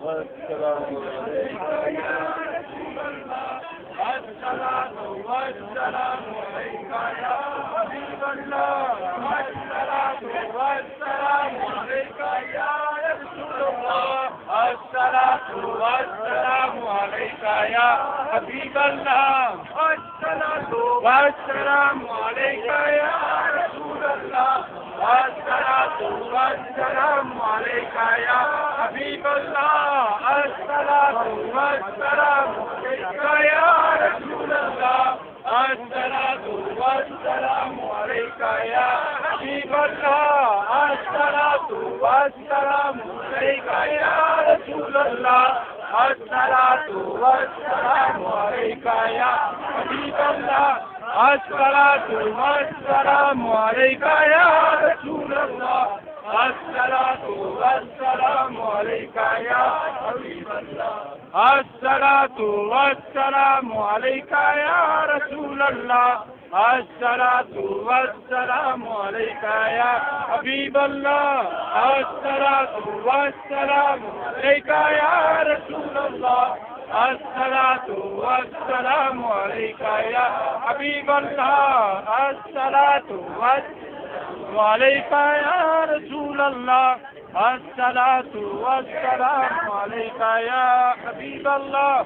والسلام عليك يا رسول الله الصلاة والسلام عليك يا حبيب الله الصلاة والسلام عليك يا رسول الله الصلاة والسلام عليك يا حبيب الله الصلاة والسلام عليك يا رسول الله الصلاة والسلام عليك يا حبيب الله الصلاة والسلام عليك يا رسول الله الصلاة والسلام عليك يا حبيب الله الصلاة والسلام عليك يا رسول الله الصلاة والسلام عليك يا حبيب الله الصلاة والسلام عليك يا رسول الله الصلاة والسلام عليك يا حبيب الله الصلاة والسلام عليك يا رسول الله الصلاة والسلام عليك يا حبيب الله الصلاة والسلام عليك يا رسول الله الصلاة والسلام عليك يا حبيب الله الصلاة والسلام عليك يا رسول الله الصلاة والسلام عليك يا حبيب الله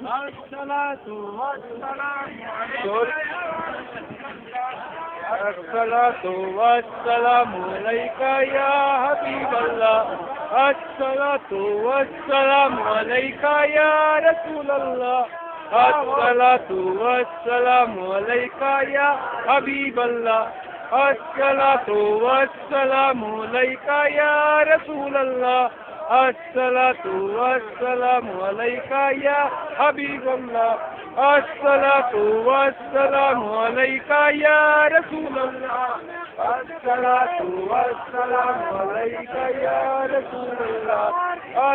الصلاة والسلام عليك الصلاة والسلام عليك يا حبيب الله الصلاة والسلام عليك يا رسول الله الصلاة والسلام عليك يا حبيب الله الصلاة والسلام عليك يا رسول الله الصلاة والسلام عليك يا حبيب الله الصلاة والسلام عليك يا رسول الله الصلاة والسلام عليك يا رسول الله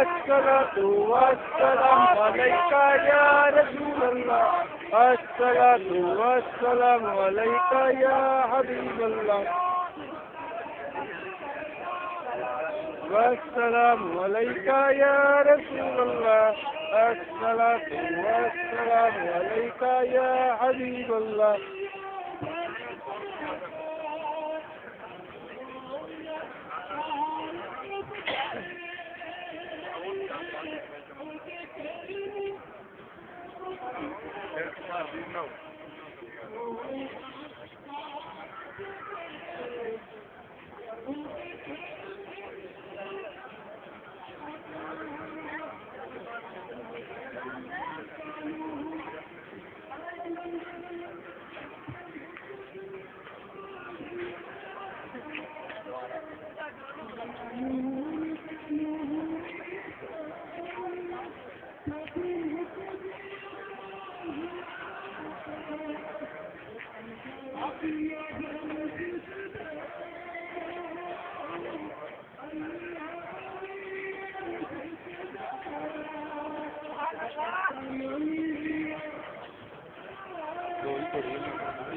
الصلاة والسلام عليك يا رسول الله الصلاة والسلام عليك يا حبيب الله والسلام عليك يا رسول الله الصلاة والسلام عليك يا حبيب الله